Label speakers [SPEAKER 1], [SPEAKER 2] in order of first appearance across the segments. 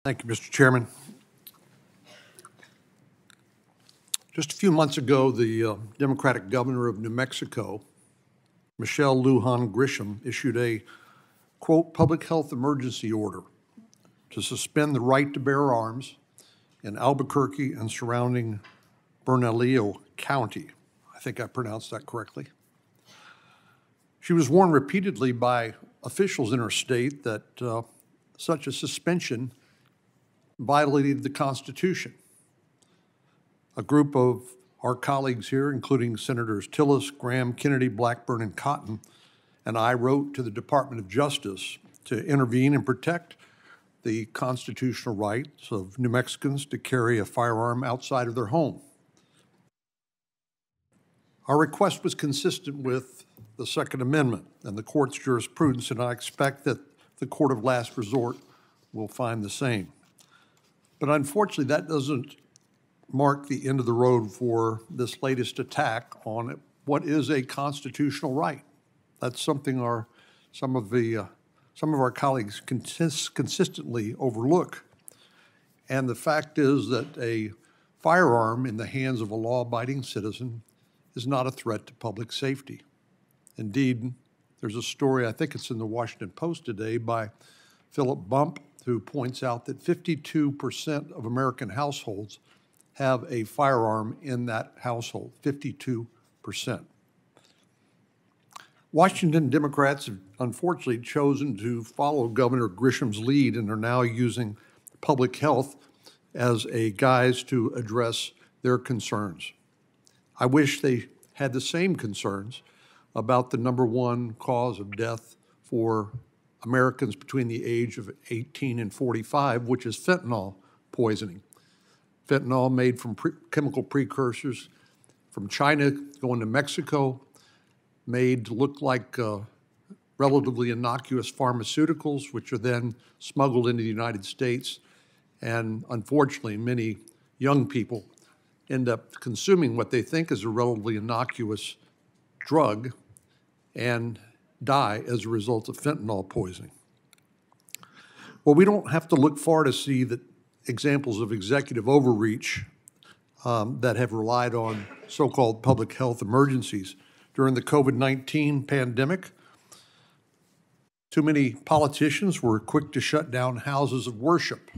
[SPEAKER 1] Thank you, Mr. Chairman. Just a few months ago, the Democratic governor of New Mexico, Michelle Lujan Grisham, issued a, quote, public health emergency order to suspend the right to bear arms in Albuquerque and surrounding Bernalillo County. I think I pronounced that correctly. She was warned repeatedly by officials in her state that such a suspension violated the Constitution. A group of our colleagues here, including Senators Tillis, Graham, Kennedy, Blackburn, and Cotton, and I wrote to the Department of Justice to intervene and protect the constitutional rights of New Mexicans to carry a firearm outside of their home. Our request was consistent with the Second Amendment and the court's jurisprudence, and I expect that the court of last resort will find the same. But unfortunately, that doesn't mark the end of the road for this latest attack on what is a constitutional right. That's something some of our colleagues consistently overlook. And the fact is that a firearm in the hands of a law-abiding citizen is not a threat to public safety. Indeed, there's a story, I think it's in the Washington Post today, by Philip Bump, who points out that 52% of American households have a firearm in that household, 52%. Washington Democrats have unfortunately chosen to follow Governor Grisham's lead and are now using public health as a guise to address their concerns. I wish they had the same concerns about the #1 cause of death for Americans between the age of 18 and 45, which is fentanyl poisoning. Fentanyl made from chemical precursors from China going to Mexico, made to look like relatively innocuous pharmaceuticals, which are then smuggled into the United States. And unfortunately, many young people end up consuming what they think is a relatively innocuous drug and die as a result of fentanyl poisoning. Well, we don't have to look far to see that examples of executive overreach that have relied on so-called public health emergencies. During the COVID-19 pandemic, too many politicians were quick to shut down houses of worship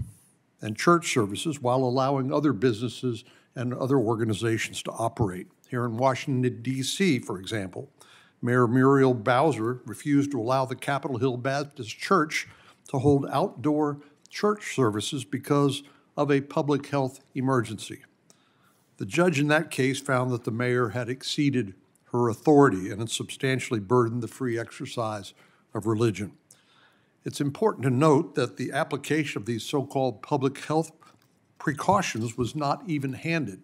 [SPEAKER 1] and church services while allowing other businesses and other organizations to operate. Here in Washington, D.C., for example, Mayor Muriel Bowser refused to allow the Capitol Hill Baptist Church to hold outdoor church services because of a public health emergency. The judge in that case found that the mayor had exceeded her authority and had substantially burdened the free exercise of religion. It's important to note that the application of these so-called public health precautions was not even-handed.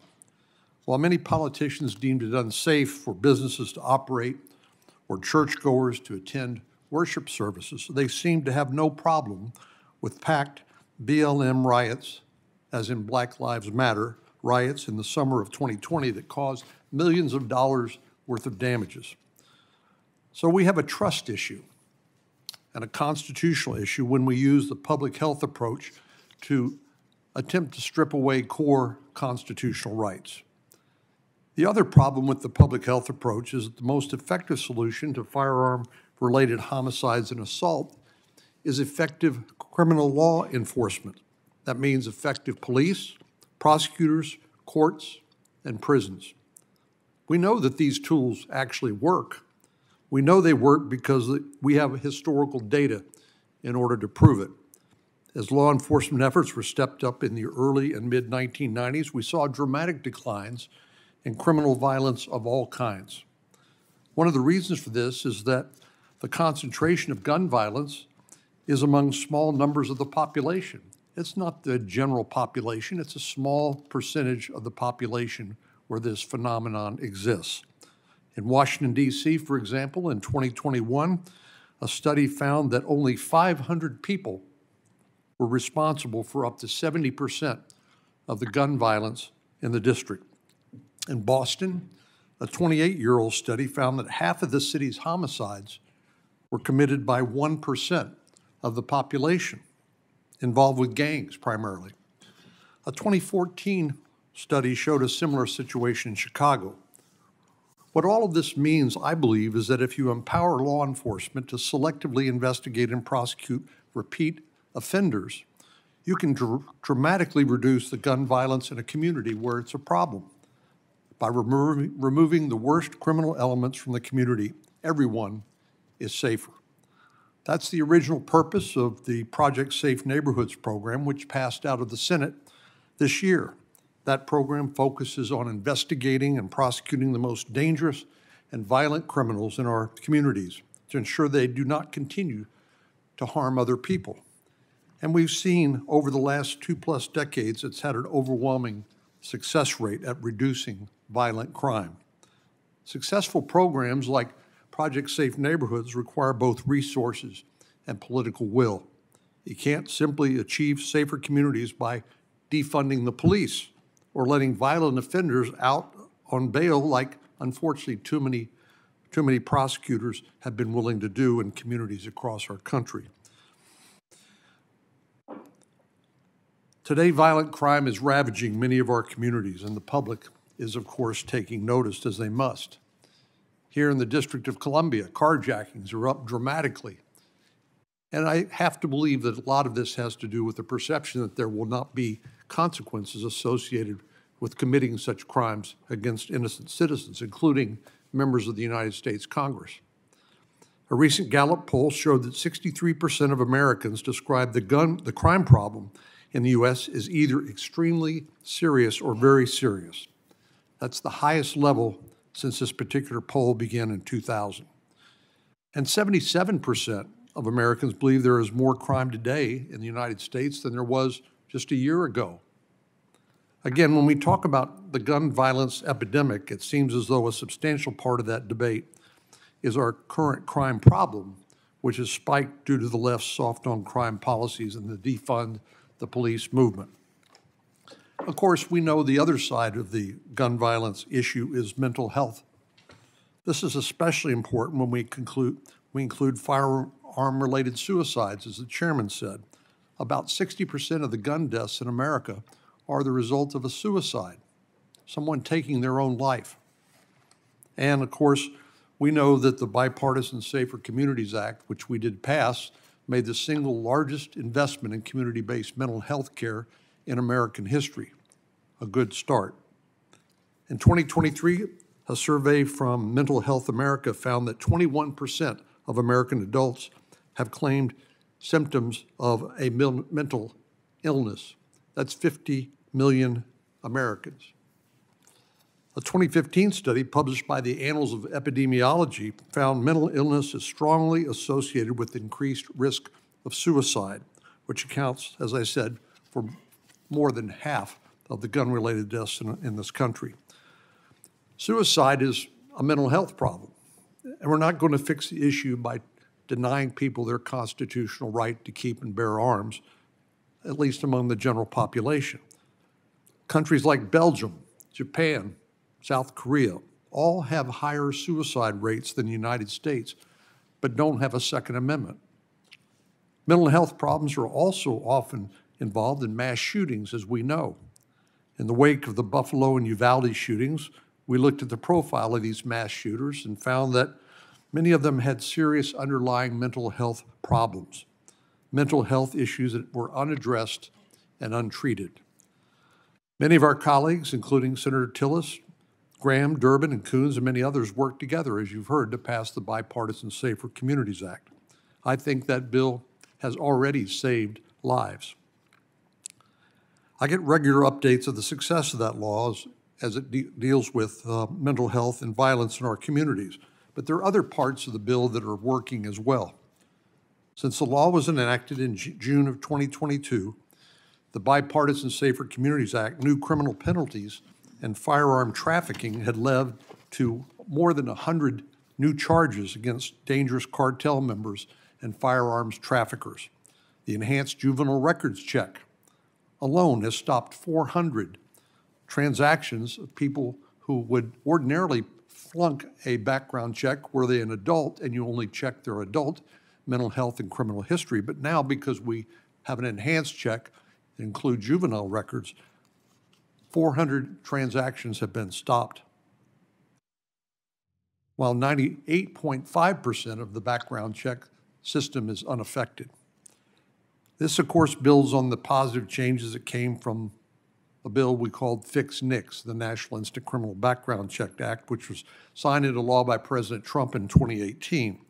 [SPEAKER 1] While many politicians deemed it unsafe for businesses to operate or churchgoers to attend worship services, they seemed to have no problem with packed BLM riots, as in Black Lives Matter riots in the summer of 2020 that caused millions of dollars worth of damages. So we have a trust issue and a constitutional issue when we use the public health approach to attempt to strip away core constitutional rights. The other problem with the public health approach is that the most effective solution to firearm-related homicides and assault is effective criminal law enforcement. That means effective police, prosecutors, courts, and prisons. We know that these tools actually work. We know they work because we have historical data in order to prove it. As law enforcement efforts were stepped up in the early and mid-1990s, we saw dramatic declines in criminal violence of all kinds. One of the reasons for this is that the concentration of gun violence is among small numbers of the population. It's not the general population, it's a small percentage of the population where this phenomenon exists. In Washington, D.C., for example, in 2021, a study found that only 500 people were responsible for up to 70% of the gun violence in the district. In Boston, a 28-year-old study found that half of the city's homicides were committed by 1% of the population. involved with gangs primarily. A 2014 study showed a similar situation in Chicago. What all of this means, I believe, is that if you empower law enforcement to selectively investigate and prosecute repeat offenders, you can dramatically reduce the gun violence in a community where it's a problem. By removing the worst criminal elements from the community, everyone is safer. That's the original purpose of the Project Safe Neighborhoods program, which passed out of the Senate this year. That program focuses on investigating and prosecuting the most dangerous and violent criminals in our communities to ensure they do not continue to harm other people. And we've seen over the last 2+ decades, it's had an overwhelming success rate at reducing violent crime. Successful programs like Project Safe Neighborhoods require both resources and political will. You can't simply achieve safer communities by defunding the police or letting violent offenders out on bail like, unfortunately, too many prosecutors have been willing to do in communities across our country. Today, violent crime is ravaging many of our communities, and the public is, of course, taking notice, as they must. Here in the District of Columbia, carjackings are up dramatically. And I have to believe that a lot of this has to do with the perception that there will not be consequences associated with committing such crimes against innocent citizens, including members of the United States Congress. A recent Gallup poll showed that 63% of Americans describe the crime problem in the U.S. as either extremely serious or very serious. That's the highest level since this particular poll began in 2000. And 77% of Americans believe there is more crime today in the United States than there was just a year ago. Again, when we talk about the gun violence epidemic, it seems as though a substantial part of that debate is our current crime problem, which has spiked due to the left's soft-on-crime policies and the defund the police movement. Of course, we know the other side of the gun violence issue is mental health. This is especially important when we include firearm-related suicides, as the chairman said. About 60% of the gun deaths in America are the result of a suicide, someone taking their own life. And of course, we know that the Bipartisan Safer Communities Act, which we did pass, made the single largest investment in community-based mental health care in American history. A good start. In 2023, a survey from Mental Health America found that 21% of American adults have claimed symptoms of a mental illness. That's 50 million Americans. A 2015 study published by the Annals of Epidemiology found mental illness is strongly associated with increased risk of suicide, which accounts, as I said, for more than half of the gun-related deaths in this country. Suicide is a mental health problem, and we're not going to fix the issue by denying people their constitutional right to keep and bear arms, at least among the general population. Countries like Belgium, Japan, South Korea, all have higher suicide rates than the United States, but don't have a Second Amendment. Mental health problems are also often involved in mass shootings, as we know. In the wake of the Buffalo and Uvalde shootings, we looked at the profile of these mass shooters and found that many of them had serious underlying mental health problems, mental health issues that were unaddressed and untreated. Many of our colleagues, including Senator Tillis, Graham, Durbin, and Coons, and many others worked together, as you've heard, to pass the Bipartisan Safer Communities Act. I think that bill has already saved lives. I get regular updates of the success of that law as it deals with mental health and violence in our communities. But there are other parts of the bill that are working as well. Since the law was enacted in June of 2022, the Bipartisan Safer Communities Act, new criminal penalties and firearm trafficking had led to more than 100 new charges against dangerous cartel members and firearms traffickers. The enhanced juvenile records check alone has stopped 400 transactions of people who would ordinarily flunk a background check were they an adult and you only check their adult mental health and criminal history. But now, because we have an enhanced check that includes juvenile records, 400 transactions have been stopped, while 98.5% of the background check system is unaffected. This, of course, builds on the positive changes that came from a bill we called Fix NICS, the National Instant Criminal Background Check Act, which was signed into law by President Trump in 2018.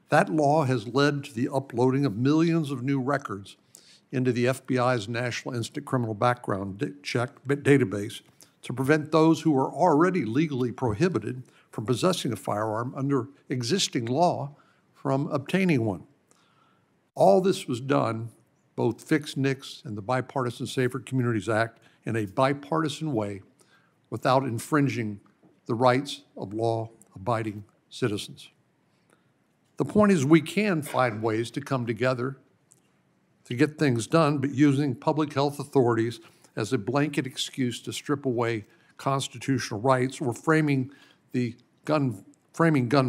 [SPEAKER 1] That law has led to the uploading of millions of new records into the FBI's National Instant Criminal Background Check database to prevent those who are already legally prohibited from possessing a firearm under existing law from obtaining one. All this was done, both Fix NICS and the Bipartisan Safer Communities Act, in a bipartisan way without infringing the rights of law-abiding citizens. The point is we can find ways to come together to get things done, but using public health authorities as a blanket excuse to strip away constitutional rights or framing gun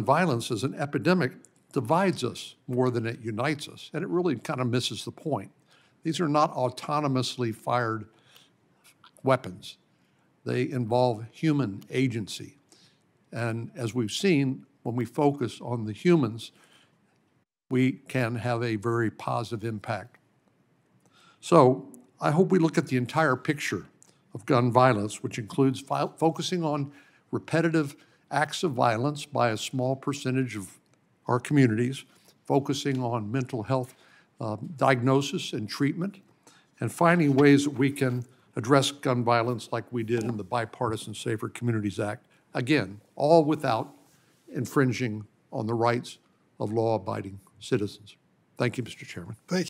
[SPEAKER 1] violence as an epidemic divides us more than it unites us, and it really kind of misses the point. These are not autonomously fired weapons. They involve human agency. And as we've seen, when we focus on the humans, we can have a very positive impact. So I hope we look at the entire picture of gun violence, which includes focusing on repetitive acts of violence by a small percentage of our communities, focusing on mental health diagnosis and treatment, and finding ways that we can address gun violence like we did in the Bipartisan Safer Communities Act. Again, all without infringing on the rights of law-abiding citizens. Thank you, Mr. Chairman.
[SPEAKER 2] Thank you.